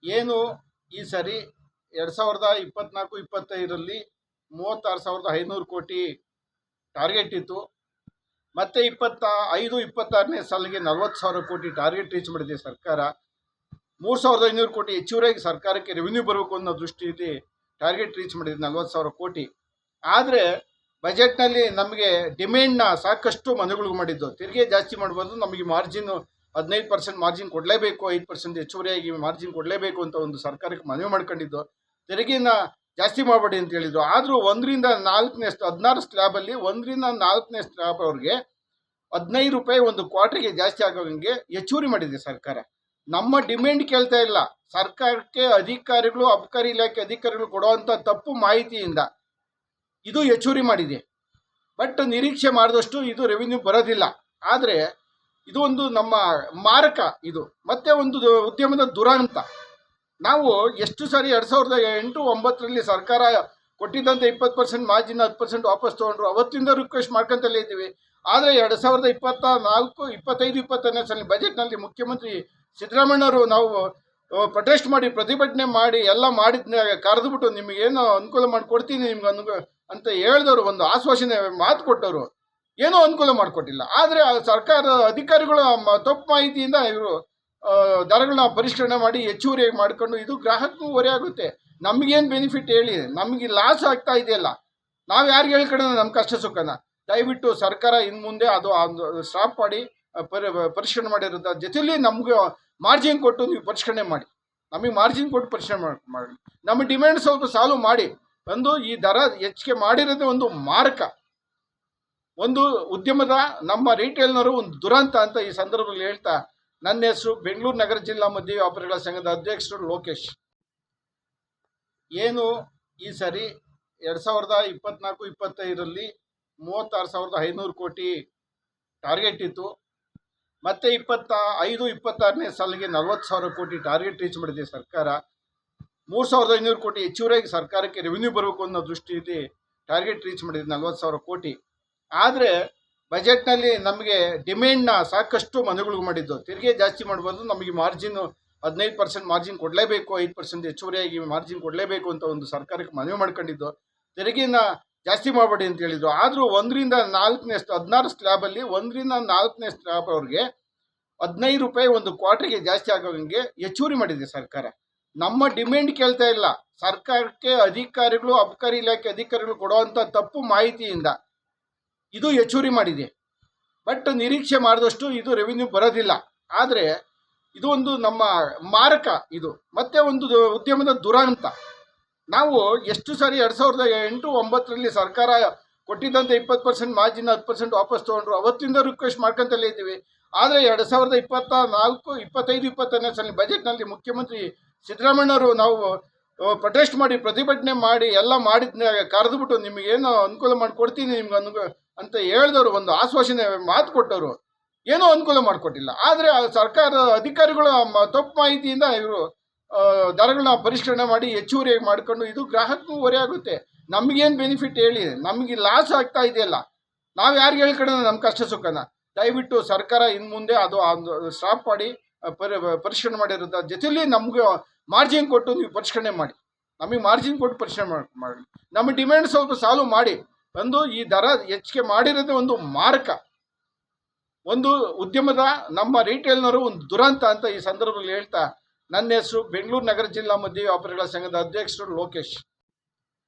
ಏನು ಈ ಸರಿ 2024-25ರಲ್ಲಿ 36,500 ಕೋಟಿ ಟಾರ್ಗೆಟ್ ಇತ್ತು. ಮತ್ತೆ 25-26ನೇ ಸಾಲಿಗೆ 40,000 ಕೋಟಿ ಟಾರ್ಗೆಟ್ ರೀಚ್ ಮಾಡಿದೆ ಸರ್ಕಾರ. 3,500 ಕೋಟಿ ಹೆಚ್ಚುವರಿಯಾಗಿ ಸರ್ಕಾರಕ್ಕೆ ರೆವಿನ್ಯೂ ಬರಬೇಕು ಅನ್ನೋ ದೃಷ್ಟಿಯಲ್ಲಿ ಟಾರ್ಗೆಟ್ ರೀಚ್ ಮಾಡಿದೆ 40,000 ಕೋಟಿ. ಆದರೆ ಬಜೆಟ್ನಲ್ಲಿ ನಮಗೆ ಡಿಮ್ಯಾಂಡ್ನ ಸಾಕಷ್ಟು ಮನೆಗಳಿಗೆ ಮಾಡಿದ್ದು. ತೆರಿಗೆ ಜಾಸ್ತಿ ಮಾಡ್ಬೋದು, ನಮಗೆ ಮಾರ್ಜಿನ್ 15% ಮಾರ್ಜಿನ್ ಕೊಡಲೇಬೇಕು, 5% ಹೆಚ್ಚುವರಿಯಾಗಿ ಮಾರ್ಜಿನ್ ಕೊಡಲೇಬೇಕು ಅಂತ ಒಂದು ಸರ್ಕಾರಕ್ಕೆ ಮನವಿ ಮಾಡ್ಕೊಂಡಿದ್ದು. ತೆರಿಗೆನ ಜಾಸ್ತಿ ಮಾಡಬೇಡಿ ಅಂತ ಹೇಳಿದ್ರು. ಆದರೂ 1ರಿಂದ 4ನೇ 16 ಸ್ಲ್ಯಾಬಲ್ಲಿ 1ರಿಂದ 4ನೇ ಸ್ಲ್ಯಾಬ್ ಅವ್ರಿಗೆ 15 ರೂಪಾಯಿ ಒಂದು ಕ್ವಾರ್ಟರ್ಗೆ ಜಾಸ್ತಿ ಆಗೋಂಗೆ ಹೆಚ್ಚುವರಿ ಮಾಡಿದೆ ಸರ್ಕಾರ. ನಮ್ಮ ಡಿಮ್ಯಾಂಡ್ ಕೇಳ್ತಾ ಇಲ್ಲ. ಸರ್ಕಾರಕ್ಕೆ ಅಧಿಕಾರಿಗಳು, ಅಬಕಾರಿ ಇಲಾಖೆ ಅಧಿಕಾರಿಗಳು ಕೊಡುವಂಥ ತಪ್ಪು ಮಾಹಿತಿಯಿಂದ ಇದು ಹೆಚ್ಚುವರಿ ಮಾಡಿದೆ. ಬಟ್ ನಿರೀಕ್ಷೆ ಮಾಡಿದಷ್ಟು ಇದು ರೆವಿನ್ಯೂ ಬರೋದಿಲ್ಲ. ಆದರೆ ಇದು ಒಂದು ನಮ್ಮ ಮಾರಕ. ಇದು ಮತ್ತೆ ಒಂದು ಉದ್ಯಮದ ದುರಂತ. ನಾವು ಎಷ್ಟು ಸಾರಿ 2008-9ರಲ್ಲಿ ಸರ್ಕಾರ ಕೊಟ್ಟಿದ್ದಂಥ 20% ಮಾರ್ಜಿನ್ 10% ವಾಪಸ್ ತೊಗೊಂಡ್ರು. ಅವತ್ತಿಂದ ರಿಕ್ವೆಸ್ಟ್ ಮಾಡ್ಕೊಂತಲೇ ಇದ್ದೀವಿ. ಆದರೆ 2024-25-26ನೇ ಸಾಲಿನ ಬಜೆಟ್ನಲ್ಲಿ ಮುಖ್ಯಮಂತ್ರಿ ಸಿದ್ದರಾಮಯ್ಯವರು ನಾವು ಪ್ರೊಟೆಸ್ಟ್ ಮಾಡಿ, ಪ್ರತಿಭಟನೆ ಮಾಡಿ ಎಲ್ಲ ಮಾಡಿದ ಕರೆದುಬಿಟ್ಟು ನಿಮಗೇನೋ ಅನುಕೂಲ ಮಾಡಿಕೊಡ್ತೀನಿ ನಿಮ್ಗೆ ಅಂತ ಹೇಳಿದವರು, ಒಂದು ಆಶ್ವಾಸನೆ ಮಾತು ಕೊಟ್ಟವರು, ಏನೂ ಅನುಕೂಲ ಮಾಡಿಕೊಟ್ಟಿಲ್ಲ. ಆದರೆ ಸರ್ಕಾರ ಅಧಿಕಾರಿಗಳು ತಪ್ಪು ಮಾಹಿತಿಯಿಂದ ಇವರು ದರಗಳನ್ನ ಪರಿಷ್ಕರಣೆ ಮಾಡಿ ಹೆಚ್ಚುವರಿಯಾಗಿ ಮಾಡಿಕೊಂಡು ಇದು ಗ್ರಾಹಕರಿಗೂ ಹೊರೆ ಆಗುತ್ತೆ. ನಮಗೇನು ಬೆನಿಫಿಟ್ ಹೇಳಿ? ನಮಗೆ ಲಾಸ್ ಆಗ್ತಾ ಇದೆಯಲ್ಲ. ನಾವು ಯಾರಿಗೆ ಹೇಳ್ಕೊಳ್ಳೋಣ ನಮ್ಮ ಕಷ್ಟ ಸುಖನ? ದಯವಿಟ್ಟು ಸರ್ಕಾರ ಇನ್ನು ಮುಂದೆ ಅದು ಸ್ಟಾಪ್ ಮಾಡಿ ಪರಿಷ್ಕರಣೆ ಮಾಡಿರೋದ್ರ ಜೊತೆಲಿ ನಮಗೆ ಮಾರ್ಜಿನ್ ಕೊಟ್ಟು ನೀವು ಪರಿಷ್ಕರಣೆ ಮಾಡಿ. ನಮಗೆ ಮಾರ್ಜಿನ್ ಕೊಟ್ಟು ಪರಿಷ್ಕರಣೆ ಮಾಡಿ. ನಮ್ಮ ಡಿಮ್ಯಾಂಡ್ ಸ್ವಲ್ಪ ಸಾಲ್ವ್ ಮಾಡಿ. ಒಂದು ಈ ದರ ಹೆಚ್ಚಿಗೆ ಮಾಡಿರೋದೇ ಒಂದು ಮಾರಕ, ಒಂದು ಉದ್ಯಮದ ನಮ್ಮ ರಿಟೇಲ್ನವರು ಒಂದು ದುರಂತ ಅಂತ ಈ ಸಂದರ್ಭದಲ್ಲಿ ಹೇಳ್ತಾ, ನನ್ನ ಹೆಸರು ಬೆಂಗಳೂರು ನಗರ ಜಿಲ್ಲಾ ಮಧ್ಯೆ ವ್ಯಾಪಾರಿಗಳ ಸಂಘದ ಅಧ್ಯಕ್ಷರು ಲೋಕೇಶ್. ಏನು ಈ ಸರಿ 2024-25ರಲ್ಲಿ 36,500 ಕೋಟಿ ಟಾರ್ಗೆಟ್ ಇತ್ತು. ಮತ್ತೆ 25-26ನೇ ಸಾಲಿಗೆ 40,000 ಕೋಟಿ ಟಾರ್ಗೆಟ್ ರೀಚ್ ಮಾಡಿದೆ ಸರ್ಕಾರ. 3,500 ಕೋಟಿ ಹೆಚ್ಚುವರಿಯಾಗಿ ಸರ್ಕಾರಕ್ಕೆ ರೆವಿನ್ಯೂ ಬರಬೇಕು ಅನ್ನೋ ದೃಷ್ಟಿಯಲ್ಲಿ ಟಾರ್ಗೆಟ್ ರೀಚ್ ಮಾಡಿದೆ 40,000 ಕೋಟಿ. ಆದರೆ ಬಜೆಟ್ನಲ್ಲಿ ನಮಗೆ ಡಿಮ್ಯಾಂಡ್ನ ಸಾಕಷ್ಟು ಮನೆಗಳಿಗೆ ಮಾಡಿದ್ದು. ತೆರಿಗೆ ಜಾಸ್ತಿ ಮಾಡ್ಬೋದು, ನಮಗೆ ಮಾರ್ಜಿನ್ 15% ಮಾರ್ಜಿನ್ ಕೊಡಲೇಬೇಕು, 5% ಹೆಚ್ಚುವರಿಯಾಗಿ ಮಾರ್ಜಿನ್ ಕೊಡಲೇಬೇಕು ಅಂತ ಒಂದು ಸರ್ಕಾರಕ್ಕೆ ಮನವಿ ಮಾಡ್ಕೊಂಡಿದ್ದು. ತೆರಿಗೆನ ಜಾಸ್ತಿ ಮಾಡಬೇಡಿ ಅಂತ ಹೇಳಿದ್ರು. ಆದರೂ 1ರಿಂದ 4ನೇ 16 ಸ್ಲ್ಯಾಬಲ್ಲಿ 1ರಿಂದ 4ನೇ ಸ್ಲ್ಯಾಬ್ ಅವ್ರಿಗೆ 15 ರೂಪಾಯಿ ಒಂದು ಕ್ವಾರ್ಟರ್ಗೆ ಜಾಸ್ತಿ ಆಗೋಂಗೆ ಹೆಚ್ಚುವರಿ ಮಾಡಿದೆ ಸರ್ಕಾರ. ನಮ್ಮ ಡಿಮ್ಯಾಂಡ್ ಕೇಳ್ತಾ ಇಲ್ಲ. ಸರ್ಕಾರಕ್ಕೆ ಅಧಿಕಾರಿಗಳು, ಅಬಕಾರಿ ಇಲಾಖೆ ಅಧಿಕಾರಿಗಳು ಕೊಡುವಂಥ ತಪ್ಪು ಮಾಹಿತಿಯಿಂದ ಇದು ಹೆಚ್ಚುವರಿ ಮಾಡಿದೆ. ಬಟ್ ನಿರೀಕ್ಷೆ ಮಾಡಿದಷ್ಟು ಇದು ರೆವಿನ್ಯೂ ಬರೋದಿಲ್ಲ. ಆದರೆ ಇದು ಒಂದು ನಮ್ಮ ಮಾರಕ. ಇದು ಮತ್ತೆ ಒಂದು ಉದ್ಯಮದ ದುರಂತ. ನಾವು ಎಷ್ಟು ಸಾರಿ 2008-9ರಲ್ಲಿ ಸರ್ಕಾರ ಕೊಟ್ಟಿದ್ದಂಥ 20% ಮಾರ್ಜಿನ್ 10% ವಾಪಸ್ ತೊಗೊಂಡ್ರು. ಅವತ್ತಿಂದ ರಿಕ್ವೆಸ್ಟ್ ಮಾಡ್ಕೊಂತಲೇ ಇದ್ದೀವಿ. ಆದರೆ 2024-25-26ನೇ ಸಾಲಿನ ಬಜೆಟ್ನಲ್ಲಿ ಮುಖ್ಯಮಂತ್ರಿ ಸಿದ್ದರಾಮಯ್ಯವರು ನಾವು ಪ್ರೊಟೆಸ್ಟ್ ಮಾಡಿ, ಪ್ರತಿಭಟನೆ ಮಾಡಿ ಎಲ್ಲ ಮಾಡಿದ ಕರೆದುಬಿಟ್ಟು ನಿಮಗೇನೋ ಅನುಕೂಲ ಮಾಡಿಕೊಡ್ತೀನಿ ನಿಮ್ಗೆ ಅಂತ ಹೇಳಿದವರು, ಒಂದು ಆಶ್ವಾಸನೆ ಮಾತು ಕೊಟ್ಟವರು, ಏನೂ ಅನುಕೂಲ ಮಾಡಿಕೊಟ್ಟಿಲ್ಲ. ಆದರೆ ಸರ್ಕಾರ ಅಧಿಕಾರಿಗಳು ತಪ್ಪು ಮಾಹಿತಿಯಿಂದ ಇವರು ದರಗಳನ್ನ ಪರಿಷ್ಕರಣೆ ಮಾಡಿ ಹೆಚ್ಚುವರಿಯಾಗಿ ಮಾಡಿಕೊಂಡು ಇದು ಗ್ರಾಹಕರಿಗೂ ಹೊರೆ ಆಗುತ್ತೆ. ನಮಗೇನು ಬೆನಿಫಿಟ್ ಹೇಳಿ? ನಮಗೆ ಲಾಸ್ ಆಗ್ತಾ ಇದೆಯಲ್ಲ. ನಾವು ಯಾರಿಗೆ ಹೇಳ್ಕೊಳ್ಳೋಣ ನಮ್ಮ ಕಷ್ಟ ಸುಖನ? ದಯವಿಟ್ಟು ಸರ್ಕಾರ ಇನ್ನು ಮುಂದೆ ಅದು ಸ್ಟಾಪ್ ಮಾಡಿ ಪರಿಷ್ಕರಣೆ ಮಾಡಿರೋದ್ರ ಜೊತೆಲಿ ನಮಗೆ ಮಾರ್ಜಿನ್ ಕೊಟ್ಟು ನೀವು ಪರಿಷ್ಕರಣೆ ಮಾಡಿ. ನಮಗೆ ಮಾರ್ಜಿನ್ ಕೊಟ್ಟು ಪರಿಷ್ಕರಣೆ ಮಾಡಿ. ನಮ್ಮ ಡಿಮ್ಯಾಂಡ್ ಸ್ವಲ್ಪ ಸಾಲ್ವ್ ಮಾಡಿ. ಒಂದು ಈ ದರ ಹೆಚ್ಚಿಗೆ ಮಾಡಿರೋದೇ ಒಂದು ಮಾರಕ, ಒಂದು ಉದ್ಯಮದ ನಮ್ಮ ರಿಟೇಲ್ನವರು ಒಂದು ದುರಂತ ಅಂತ ಈ ಸಂದರ್ಭದಲ್ಲಿ ಹೇಳ್ತಾ, ನನ್ನ ಹೆಸರು ಬೆಂಗಳೂರು ನಗರ ಜಿಲ್ಲಾ ಮಧ್ಯೆ ವ್ಯಾಪಾರಿಗಳ ಸಂಘದ ಅಧ್ಯಕ್ಷರು ಲೋಕೇಶ್.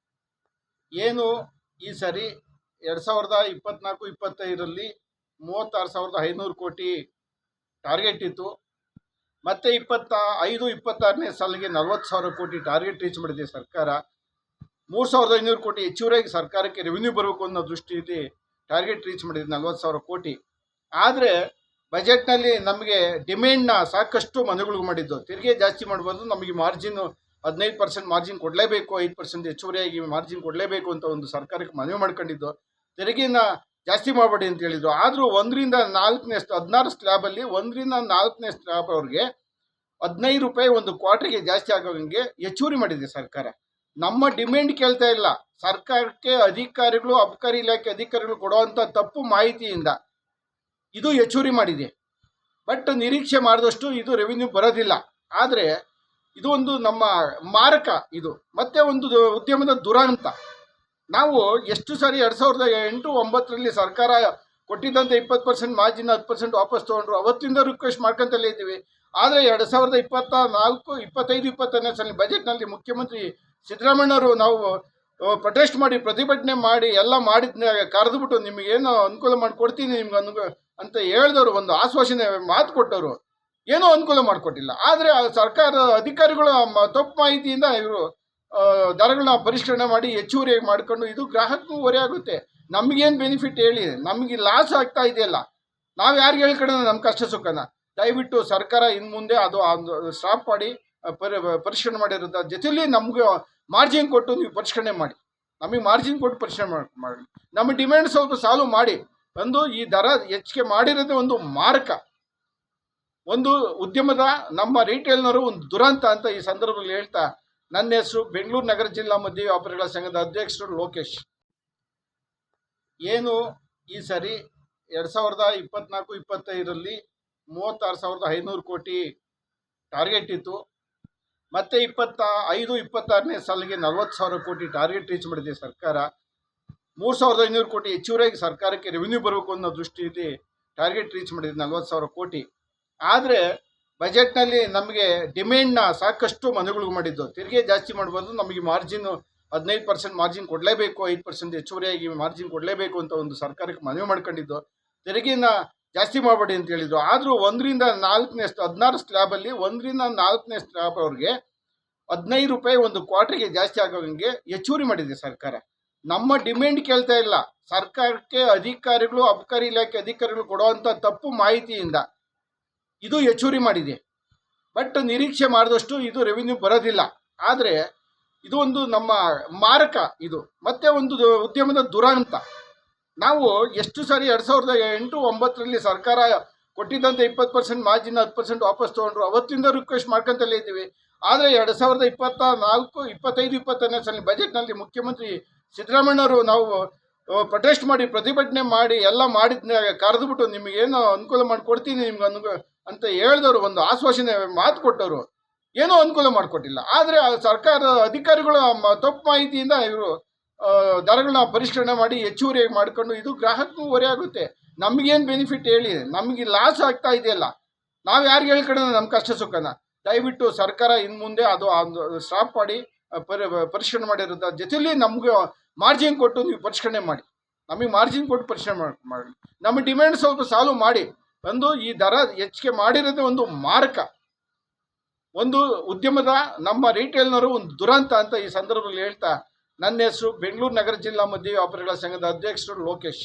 ಏನು ಈ ಸರಿ 2024-25ರಲ್ಲಿ 36,500 ಕೋಟಿ ಟಾರ್ಗೆಟ್ ಇತ್ತು. ಮತ್ತೆ 25-26ನೇ ಸಾಲಿಗೆ 40,000 ಕೋಟಿ ಟಾರ್ಗೆಟ್ ರೀಚ್ ಮಾಡಿದೆ ಸರ್ಕಾರ. 3,500 ಕೋಟಿ ಹೆಚ್ಚುವರಿಯಾಗಿ ಸರ್ಕಾರಕ್ಕೆ ರೆವಿನ್ಯೂ ಬರಬೇಕು ಅನ್ನೋ ದೃಷ್ಟಿಯಲ್ಲಿ ಟಾರ್ಗೆಟ್ ರೀಚ್ ಮಾಡಿದೆ 40,000 ಕೋಟಿ. ಆದರೆ ಬಜೆಟ್ನಲ್ಲಿ ನಮಗೆ ಡಿಮ್ಯಾಂಡ್ನ ಸಾಕಷ್ಟು ಮನೆಗಳಿಗೆ ಮಾಡಿದ್ದು. ತೆರಿಗೆ ಜಾಸ್ತಿ ಮಾಡ್ಬೋದು, ನಮಗೆ ಮಾರ್ಜಿನ್ 15% ಮಾರ್ಜಿನ್ ಕೊಡಲೇಬೇಕು, 5% ಹೆಚ್ಚುವರಿಯಾಗಿ ಮಾರ್ಜಿನ್ ಕೊಡಲೇಬೇಕು ಅಂತ ಒಂದು ಸರ್ಕಾರಕ್ಕೆ ಮನವಿ ಮಾಡ್ಕೊಂಡಿದ್ದು. ತೆರಿಗೆನ ಜಾಸ್ತಿ ಮಾಡಬೇಡಿ ಅಂತ ಹೇಳಿದ್ರು. ಆದರೂ 1ರಿಂದ 4ನೇ 16 ಸ್ಲ್ಯಾಬಲ್ಲಿ 1ರಿಂದ 4ನೇ ಸ್ಲ್ಯಾಬ್ ಅವ್ರಿಗೆ 15 ರೂಪಾಯಿ ಒಂದು ಕ್ವಾರ್ಟರ್ಗೆ ಜಾಸ್ತಿ ಆಗೋಂಗೆ ಹೆಚ್ಚುವರಿ ಮಾಡಿದೆ ಸರ್ಕಾರ. ನಮ್ಮ ಡಿಮ್ಯಾಂಡ್ ಕೇಳ್ತಾ ಇಲ್ಲ. ಸರ್ಕಾರಕ್ಕೆ ಅಧಿಕಾರಿಗಳು, ಅಬಕಾರಿ ಇಲಾಖೆ ಅಧಿಕಾರಿಗಳು ಕೊಡುವಂಥ ತಪ್ಪು ಮಾಹಿತಿಯಿಂದ ಇದು ಹೆಚ್ಚುವರಿ ಮಾಡಿದೆ. ಬಟ್ ನಿರೀಕ್ಷೆ ಮಾಡಿದಷ್ಟು ಇದು ರೆವಿನ್ಯೂ ಬರೋದಿಲ್ಲ. ಆದರೆ ಇದು ಒಂದು ನಮ್ಮ ಮಾರಕ. ಇದು ಮತ್ತೆ ಒಂದು ಉದ್ಯಮದ ದುರಂತ. ನಾವು ಎಷ್ಟು ಸಾರಿ 2008-9 ಸರ್ಕಾರ ಕೊಟ್ಟಿದ್ದಂಥ 20% ಮಾರ್ಜಿನ್ 10% ವಾಪಸ್ ತೊಗೊಂಡ್ರು. ಅವತ್ತಿಂದ ರಿಕ್ವೆಸ್ಟ್ ಮಾಡ್ಕೊಂತಲೇ ಇದ್ದೀವಿ. ಆದರೆ 2024, 25-26ನೇ ಸಾಲಿನ ಬಜೆಟ್ನಲ್ಲಿ ಮುಖ್ಯಮಂತ್ರಿ ಸಿದ್ದರಾಮಯ್ಯವರು ನಾವು ಪ್ರೊಟೆಸ್ಟ್ ಮಾಡಿ ಪ್ರತಿಭಟನೆ ಮಾಡಿ ಎಲ್ಲ ಮಾಡಿದ ಕರೆದುಬಿಟ್ಟು ನಿಮಗೇನೋ ಅನುಕೂಲ ಮಾಡಿಕೊಡ್ತೀನಿ ನಿಮ್ಗೆ ಅಂತ ಹೇಳಿದವರು, ಒಂದು ಆಶ್ವಾಸನೆ ಮಾತು ಕೊಟ್ಟವರು, ಏನೂ ಅನುಕೂಲ ಮಾಡಿಕೊಟ್ಟಿಲ್ಲ. ಆದರೆ ಸರ್ಕಾರ ಅಧಿಕಾರಿಗಳು ತಪ್ಪು ಮಾಹಿತಿಯಿಂದ ಇವರು ದರಗಳನ್ನ ಪರಿಷ್ಕರಣೆ ಮಾಡಿ ಹೆಚ್ಚುವರಿ ಮಾಡಿಕೊಂಡು ಇದು ಗ್ರಾಹಕರಿಗೂ ಹೊರೆ ಆಗುತ್ತೆ. ನಮಗೇನು ಬೆನಿಫಿಟ್ ಹೇಳಿ? ನಮಗೆ ಲಾಸ್ ಆಗ್ತಾ ಇದೆಯಲ್ಲ. ನಾವು ಯಾರಿಗೆ ಹೇಳ್ಕೊಳ್ಳೋಣ ನಮ್ಮ ಕಷ್ಟ ಸುಖನ? ದಯವಿಟ್ಟು ಸರ್ಕಾರ ಇನ್ನು ಮುಂದೆ ಅದು ಸ್ಟಾಪ್ ಮಾಡಿ ಪರಿಷ್ಕರಣೆ ಮಾಡಿರೋದ ಜೊತೆಲಿ ನಮ್ಗೆ ಮಾರ್ಜಿನ್ ಕೊಟ್ಟು ನೀವು ಪರಿಷ್ಕರಣೆ ಮಾಡಿ. ನಮಗೆ ಮಾರ್ಜಿನ್ ಕೊಟ್ಟು ಪರಿಷ್ಕರಣೆ ಮಾಡಿ ನಮ್ಮ ಡಿಮ್ಯಾಂಡ್ ಸ್ವಲ್ಪ ಸಾಲ್ವ್ ಮಾಡಿ. ಒಂದು ಈ ದರ ಹೆಚ್ಚಿಗೆ ಮಾಡಿರೋದೇ ಒಂದು ಮಾರಕ, ಒಂದು ಉದ್ಯಮದ ನಮ್ಮ ರಿಟೇಲ್ನವರು ಒಂದು ದುರಂತ ಅಂತ ಈ ಸಂದರ್ಭದಲ್ಲಿ ಹೇಳ್ತಾ, ನನ್ನ ಹೆಸರು ಬೆಂಗಳೂರು ನಗರ ಜಿಲ್ಲಾ ಮದ್ಯ ವ್ಯಾಪಾರಿಗಳ ಸಂಘದ ಅಧ್ಯಕ್ಷರು ಲೋಕೇಶ್. ಏನು ಈ ಸರಿ 2024-25ರಲ್ಲಿ 36,500 ಕೋಟಿ ಟಾರ್ಗೆಟ್ ಇತ್ತು. ಮತ್ತೆ 25-26ನೇ ಸಾಲಿಗೆ 40,000 ಕೋಟಿ ಟಾರ್ಗೆಟ್ ರೀಚ್ ಮಾಡಿದೆ ಸರ್ಕಾರ. 3,500 ಕೋಟಿ ಹೆಚ್ಚುವರಿಯಾಗಿ ಸರ್ಕಾರಕ್ಕೆ ರೆವಿನ್ಯೂ ಬರಬೇಕು ಅನ್ನೋ ದೃಷ್ಟಿಯಲ್ಲಿ ಟಾರ್ಗೆಟ್ ರೀಚ್ ಮಾಡಿದೆ 40,000 ಕೋಟಿ. ಆದರೆ ಬಜೆಟ್ನಲ್ಲಿ ನಮಗೆ ಡಿಮ್ಯಾಂಡ್ನ ಸಾಕಷ್ಟು ಮನೆಗಳಿಗೂ ಮಾಡಿದ್ದು. ತೆರಿಗೆ ಜಾಸ್ತಿ ಮಾಡ್ಬೋದು, ನಮಗೆ ಮಾರ್ಜಿನ್ನು 15% ಮಾರ್ಜಿನ್ ಕೊಡಲೇಬೇಕು, 5% ಹೆಚ್ಚುವರಿಯಾಗಿ ಮಾರ್ಜಿನ್ ಕೊಡಲೇಬೇಕು ಅಂತ ಒಂದು ಸರ್ಕಾರಕ್ಕೆ ಮನವಿ ಮಾಡ್ಕೊಂಡಿದ್ದು. ತೆರಿಗೆನ ಜಾಸ್ತಿ ಮಾಡಬೇಡಿ ಅಂತ ಹೇಳಿದ್ರು. ಆದರೂ 1ರಿಂದ 4ನೇ 16 ಸ್ಲ್ಯಾಬಲ್ಲಿ 1ರಿಂದ 4ನೇ ಸ್ಲ್ಯಾಬ್ ಅವ್ರಿಗೆ 15 ರೂಪಾಯಿ ಒಂದು ಕ್ವಾರ್ಟರ್ಗೆ ಜಾಸ್ತಿ ಆಗೋಂಗೆ ಹೆಚ್ಚುವರಿ ಮಾಡಿದೆ ಸರ್ಕಾರ. ನಮ್ಮ ಡಿಮ್ಯಾಂಡ್ ಕೇಳ್ತಾ ಇಲ್ಲ. ಸರ್ಕಾರಕ್ಕೆ ಅಧಿಕಾರಿಗಳು, ಅಬಕಾರಿ ಇಲಾಖೆ ಅಧಿಕಾರಿಗಳು ಕೊಡುವಂಥ ತಪ್ಪು ಮಾಹಿತಿಯಿಂದ ಇದು ಹೆಚ್ಚುವರಿ ಮಾಡಿದೆ. ಬಟ್ ನಿರೀಕ್ಷೆ ಮಾಡಿದಷ್ಟು ಇದು ರೆವಿನ್ಯೂ ಬರೋದಿಲ್ಲ. ಆದರೆ ಇದು ಒಂದು ನಮ್ಮ ಮಾರಕ. ಇದು ಮತ್ತೆ ಒಂದು ಉದ್ಯಮದ ದುರಂತ. ನಾವು ಎಷ್ಟು ಸಾರಿ 2008-9 ಸರ್ಕಾರ ಕೊಟ್ಟಿದ್ದಂಥ 20% ಮಾರ್ಜಿನ್ 10% ವಾಪಸ್ ತೊಗೊಂಡ್ರು. ಅವತ್ತಿಂದ ರಿಕ್ವೆಸ್ಟ್ ಮಾಡ್ಕೊಂತಲೇ ಇದ್ದೀವಿ. ಆದರೆ 2024, 25-26ನೇ ಸಾಲಿನ ಬಜೆಟ್ನಲ್ಲಿ ಮುಖ್ಯಮಂತ್ರಿ ಸಿದ್ದರಾಮಯ್ಯವರು ನಾವು ಪ್ರೊಟೆಸ್ಟ್ ಮಾಡಿ ಪ್ರತಿಭಟನೆ ಮಾಡಿ ಎಲ್ಲ ಮಾಡಿದ ಕರೆದುಬಿಟ್ಟು ನಿಮಗೇನೋ ಅನುಕೂಲ ಮಾಡಿಕೊಡ್ತೀನಿ ನಿಮ್ಗೆ ಅಂತ ಹೇಳಿದವರು, ಒಂದು ಆಶ್ವಾಸನೆ ಮಾತು ಕೊಟ್ಟವರು, ಏನೂ ಅನುಕೂಲ ಮಾಡಿಕೊಟ್ಟಿಲ್ಲ. ಆದರೆ ಸರ್ಕಾರ ಅಧಿಕಾರಿಗಳು ತಪ್ಪು ಮಾಹಿತಿಯಿಂದ ಇವರು ದರಗಳನ್ನ ಪರಿಷ್ಕರಣೆ ಮಾಡಿ ಹೆಚ್ಚುವರಿ ಮಾಡಿಕೊಂಡು ಇದು ಗ್ರಾಹಕರಿಗೂ ಹೊರೆ ಆಗುತ್ತೆ. ನಮಗೇನು ಬೆನಿಫಿಟ್ ಹೇಳಿ? ನಮಗೆ ಲಾಸ್ ಆಗ್ತಾ ಇದೆಯಲ್ಲ. ನಾವು ಯಾರಿಗೆ ಹೇಳ್ಕೊಳ್ಳೋಣ ನಮ್ಮ ಕಷ್ಟ ಸುಖನ? ದಯವಿಟ್ಟು ಸರ್ಕಾರ ಇನ್ನು ಮುಂದೆ ಅದು ಸ್ಟಾಪ್ ಮಾಡಿ ಪರಿಷ್ಕರಣೆ ಮಾಡಿರೋದ ಜೊತೆಲಿ ನಮ್ಗೆ ಮಾರ್ಜಿನ್ ಕೊಟ್ಟು ನೀವು ಪರಿಷ್ಕರಣೆ ಮಾಡಿ. ನಮಗೆ ಮಾರ್ಜಿನ್ ಕೊಟ್ಟು ಪರಿಷ್ಕರಣೆ ಮಾಡಿ ನಮ್ಮ ಡಿಮ್ಯಾಂಡ್ ಸ್ವಲ್ಪ ಸಾಲ್ವ್ ಮಾಡಿ. ಒಂದು ಈ ದರ ಹೆಚ್ಚಿಗೆ ಮಾಡಿರೋದೇ ಒಂದು ಮಾರಕ, ಒಂದು ಉದ್ಯಮದ ನಮ್ಮ ರಿಟೇಲ್ನವರು ಒಂದು ದುರಂತ ಅಂತ ಈ ಸಂದರ್ಭದಲ್ಲಿ ಹೇಳ್ತಾ, ನನ್ನ ಹೆಸರು ಬೆಂಗಳೂರು ನಗರ ಜಿಲ್ಲಾ ಮದ್ಯ ವ್ಯಾಪಾರಿಗಳ ಸಂಘದ ಅಧ್ಯಕ್ಷರು ಲೋಕೇಶ್.